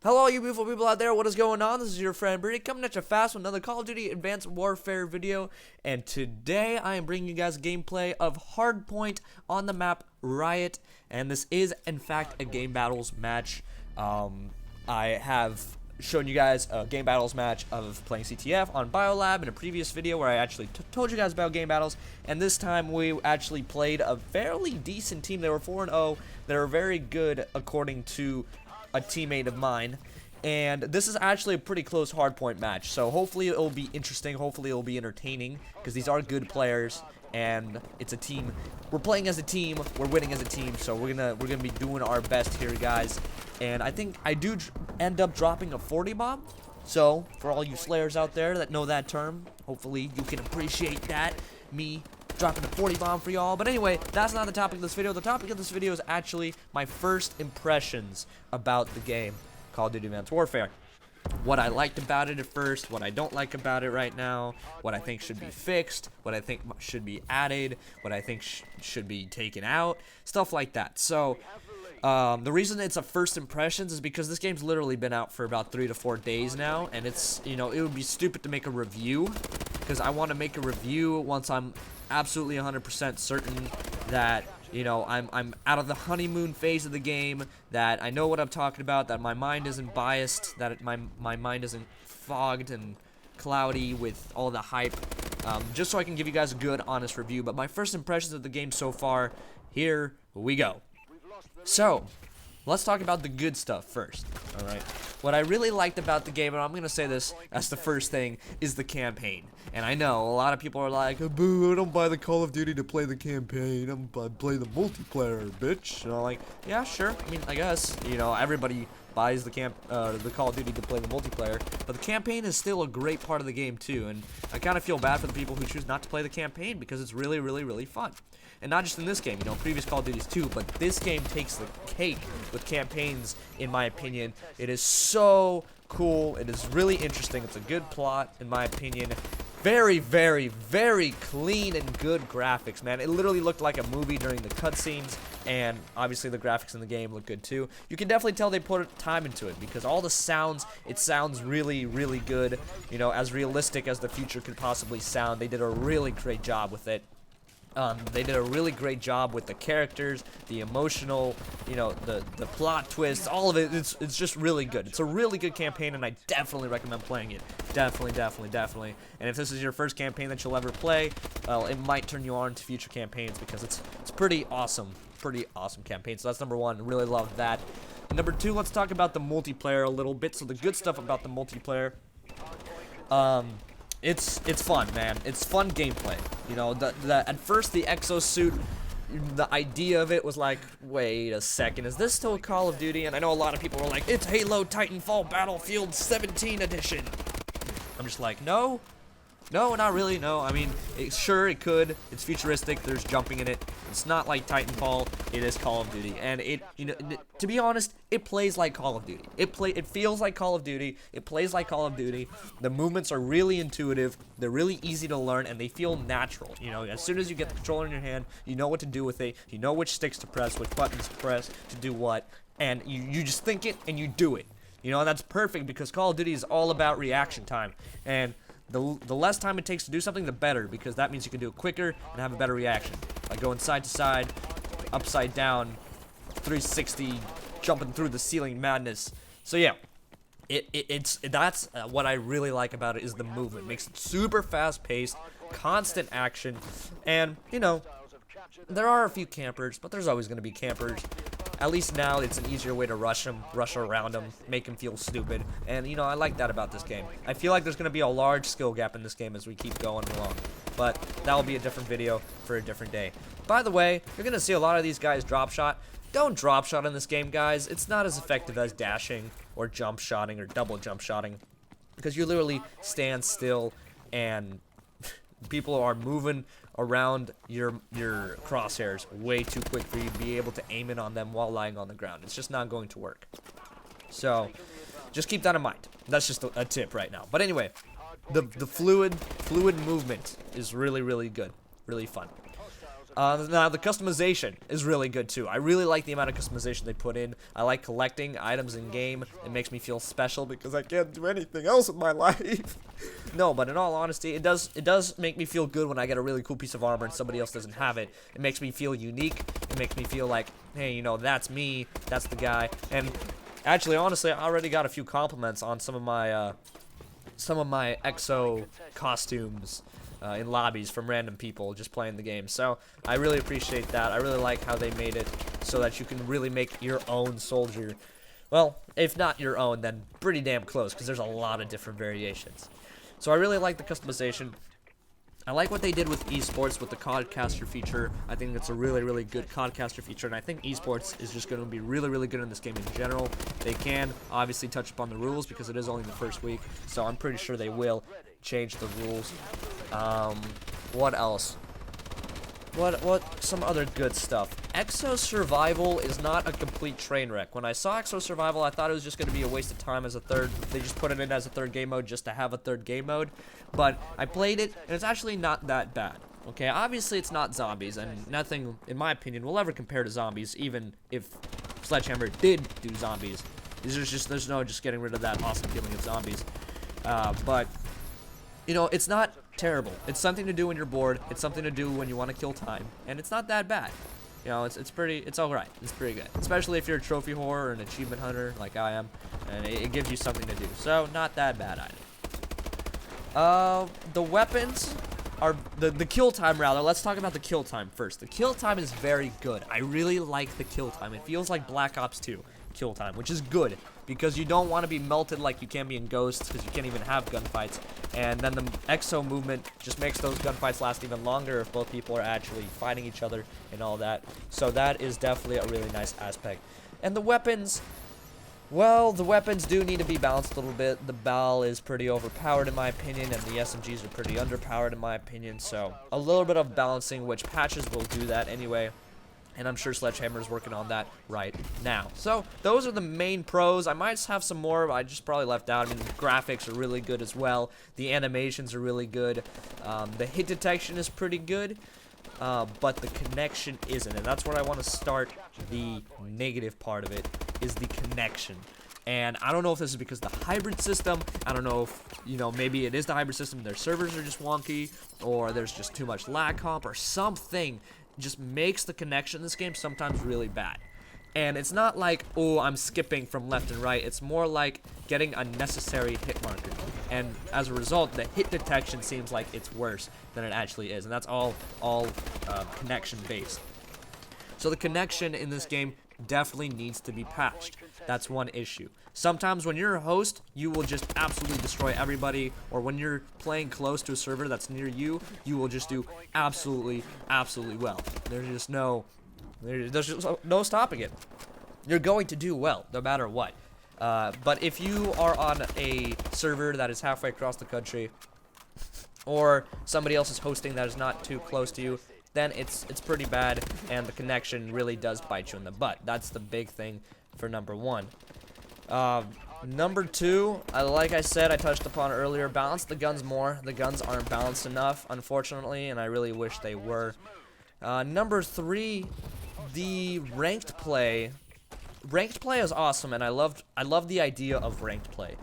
Hello, you beautiful people out there. What is going on? This is your friend Britik coming at you fast with another Call of Duty Advanced Warfare video. And today I am bringing you guys gameplay of Hardpoint on the map Riot. And this is, in fact, a game battles match. I have shown you guys a game battles match of playing CTF on Biolab in a previous video where I actually told you guys about game battles. And this time we actually played a fairly decent team. They were 4-0. They were very good according to a teammate of mine, and this is actually a pretty close hardpoint match, so hopefully it'll be interesting, hopefully it'll be entertaining, because these are good players, and it's a team. We're playing as a team, we're winning as a team, so we're gonna be doing our best here, guys. And I think I do end up dropping a 40 bomb, so for all you slayers out there that know that term, hopefully you can appreciate that, me dropping a 40 bomb for y'all. But anyway, that's not the topic of this video. The topic of this video is actually my first impressions about the game Call of Duty Advanced Warfare. What I liked about it at first, what I don't like about it right now, what I think should be fixed, what I think should be added, what I think should be taken out, stuff like that. So the reason it's a first impressions is because this game's literally been out for about 3 to 4 days now, and it's, you know, it would be stupid to make a review, because I want to make a review once I'm absolutely 100% certain that, you know, I'm out of the honeymoon phase of the game, that I know what I'm talking about, that my mind isn't biased, that my mind isn't fogged and cloudy with all the hype, just so I can give you guys a good, honest review. But my first impressions of the game so far, here we go. So, let's talk about the good stuff first, alright? What I really liked about the game, and I'm going to say this as the first thing, is the campaign. And I know, a lot of people are like, boo, I don't buy the Call of Duty to play the campaign, I play the multiplayer, bitch. And I'm like, yeah, sure, I mean, I guess, you know, everybody buys the Call of Duty to play the multiplayer, but the campaign is still a great part of the game too, and I kind of feel bad for the people who choose not to play the campaign, because it's really, really, really fun. And not just in this game, you know, previous Call of Duties too, but this game takes the cake with campaigns, in my opinion. It is so cool, it is really interesting, it's a good plot, in my opinion. Very, very, very clean and good graphics, man. It literally looked like a movie during the cutscenes, and obviously the graphics in the game look good too. You can definitely tell they put time into it, because all the sounds, it sounds really, really good. You know, as realistic as the future could possibly sound. They did a really great job with it. They did a really great job with the characters, the emotional, you know, the plot twists, all of it. It's just really good. It's a really good campaign, and I definitely recommend playing it. Definitely, definitely, definitely. And if this is your first campaign that you'll ever play, well, it might turn you on to future campaigns, because it's pretty awesome campaign. So that's number one. Really love that. And number two, let's talk about the multiplayer a little bit. So the good stuff about the multiplayer. It's fun, man. It's fun gameplay. You know, at first the exosuit, the idea of it was like, wait a second, is this still a Call of Duty? And I know a lot of people were like, it's Halo Titanfall Battlefield 17 edition. I'm just like, no, not really, no. I mean, sure, it could. It's futuristic. There's jumping in it. It's not like Titanfall. It is Call of Duty, and you know, to be honest, it plays like Call of Duty. It feels like Call of Duty. It plays like Call of Duty. The movements are really intuitive. They're really easy to learn, and they feel natural. You know, as soon as you get the controller in your hand, you know what to do with it. You know which sticks to press, which buttons to press to do what, and you just think it and you do it. You know, and that's perfect, because Call of Duty is all about reaction time, and the less time it takes to do something, the better, because that means you can do it quicker and have a better reaction. Like going side to side, upside down, 360, jumping through the ceiling madness. So yeah, that's what I really like about it, is the movement. It makes it super fast-paced, constant action, and, you know, there are a few campers, but there's always going to be campers. At least now it's an easier way to rush around them, make them feel stupid, and, you know, I like that about this game. I feel like there's going to be a large skill gap in this game as we keep going along, but that will be a different video for a different day. By the way, you're going to see a lot of these guys drop shot. Don't drop shot in this game, guys. It's not as effective as dashing or jump shotting or double jump shotting, because you literally stand still and people are moving around your crosshairs way too quick for you to be able to aim in on them while lying on the ground. It's just not going to work. So just keep that in mind. That's just a tip right now. But anyway, the fluid movement is really, really good, really fun. Now, the customization is really good, too. I really like the amount of customization they put in. I like collecting items in-game. It makes me feel special because I can't do anything else in my life. No, but in all honesty, it does make me feel good when I get a really cool piece of armor and somebody else doesn't have it. It makes me feel unique. It makes me feel like, hey, you know, that's me. That's the guy. And actually, honestly, I already got a few compliments on some of my EXO costumes in lobbies from random people just playing the game. So I really appreciate that. I really like how they made it so that you can really make your own soldier. Well, if not your own, then pretty damn close, because there's a lot of different variations. So I really like the customization. I like what they did with esports with the codcaster feature. I think it's a really, really good codcaster feature, and I think esports is just going to be really, really good in this game in general. They can obviously touch upon the rules because it is only the first week, so I'm pretty sure they will change the rules. What else? What some other good stuff? Exo Survival is not a complete train wreck. When I saw Exo Survival, I thought it was just going to be a waste of time as a third. They just put it in as a third game mode just to have a third game mode. But I played it, and it's actually not that bad. Okay, obviously it's not zombies, and nothing, in my opinion, will ever compare to zombies, even if Sledgehammer did do zombies. There's no just getting rid of that awesome feeling of zombies. But, you know, it's not terrible. It's something to do when you're bored. It's something to do when you want to kill time, and it's not that bad. You know, it's alright. It's pretty good, especially if you're a trophy whore or an achievement hunter like I am, and it gives you something to do. So not that bad either. The weapons are the kill time rather. Let's talk about the kill time first. The kill time is very good. I really like the kill time. It feels like Black Ops 2 kill time, which is good because you don't want to be melted like you can be in Ghosts because you can't even have gunfights. And then the exo movement just makes those gunfights last even longer if both people are actually fighting each other and all that. So that is definitely a really nice aspect. And the weapons, well, the weapons do need to be balanced a little bit. The BAL is pretty overpowered in my opinion, and the SMGs are pretty underpowered in my opinion. So a little bit of balancing, which patches will do that anyway. And I'm sure Sledgehammer is working on that right now. So those are the main pros. I might have some more, but I just probably left out. I mean, the graphics are really good as well. The animations are really good. The hit detection is pretty good, but the connection isn't. And that's where I want to start. The negative part of it is the connection. And I don't know if this is because of the hybrid system. I don't know if, you know, maybe it is the hybrid system. Their servers are just wonky, or there's just too much lag comp, or something just makes the connection in this game sometimes really bad. And it's not like, oh, I'm skipping from left and right. It's more like getting unnecessary hit marker. And as a result, the hit detection seems like it's worse than it actually is. And that's all connection based. So the connection in this game definitely needs to be patched. That's one issue. Sometimes when you're a host, you will just absolutely destroy everybody, or when you're playing close to a server that's near you, you will just do absolutely well. There's just no stopping it. You're going to do well, no matter what. But if you are on a server that is halfway across the country, or somebody else is hosting that is not too close to you, then it's pretty bad, and the connection really does bite you in the butt. That's the big thing for number one. Number two, like I said, I touched upon earlier, balance the guns more. The guns aren't balanced enough, unfortunately, and I really wish they were. Number three, the ranked play. Ranked play is awesome, and I love the idea of ranked play.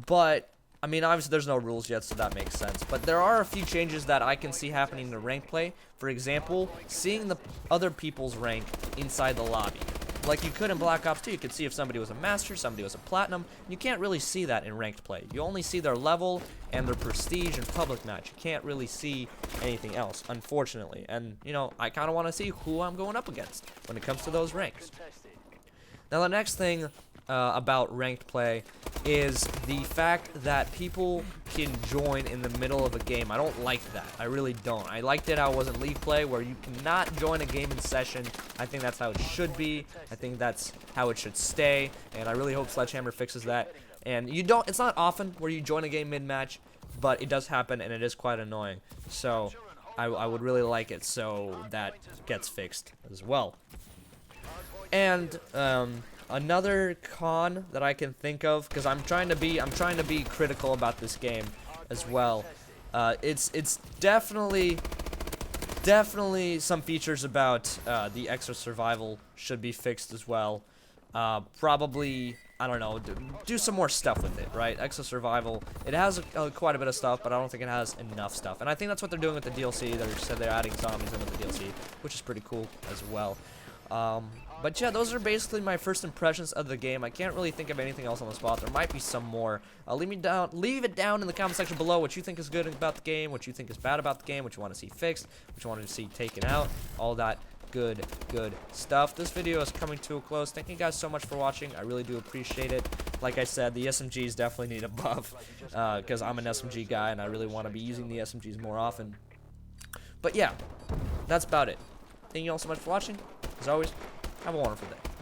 But I mean, obviously there's no rules yet, so that makes sense. But there are a few changes that I can see happening in ranked play. For example, seeing the other people's rank inside the lobby. Like you could in Black Ops 2, you could see if somebody was a master, somebody was a platinum. You can't really see that in ranked play. You only see their level and their prestige in public match. You can't really see anything else, unfortunately. And, you know, I kind of want to see who I'm going up against when it comes to those ranks. Now, the next thing about ranked play is the fact that people can join in the middle of a game. I don't like that. I really don't. I liked it how it was in League play, where you cannot join a game in session. I think that's how it should be. I think that's how it should stay, and I really hope Sledgehammer fixes that. And it's not often where you join a game mid-match, but it does happen, and it is quite annoying. So I would really like it so that gets fixed as well. And another con that I can think of, because I'm trying to be critical about this game as well. It's definitely Definitely some features about the extra survival should be fixed as well. Probably, I don't know, do some more stuff with it, right? Extra survival, it has quite a bit of stuff, but I don't think it has enough stuff. And I think that's what they're doing with the DLC. They're adding zombies in with the DLC, which is pretty cool as well. But yeah, those are basically my first impressions of the game. I can't really think of anything else on the spot. There might be some more. Leave it down in the comment section below what you think is good about the game, what you think is bad about the game, what you want to see fixed, what you want to see taken out, all that good stuff. This video is coming to a close. Thank you guys so much for watching. I really do appreciate it. Like I said, the SMGs definitely need a buff because I'm an SMG guy and I really want to be using the SMGs more often. But yeah, that's about it. Thank you all so much for watching. As always, have a wonderful day.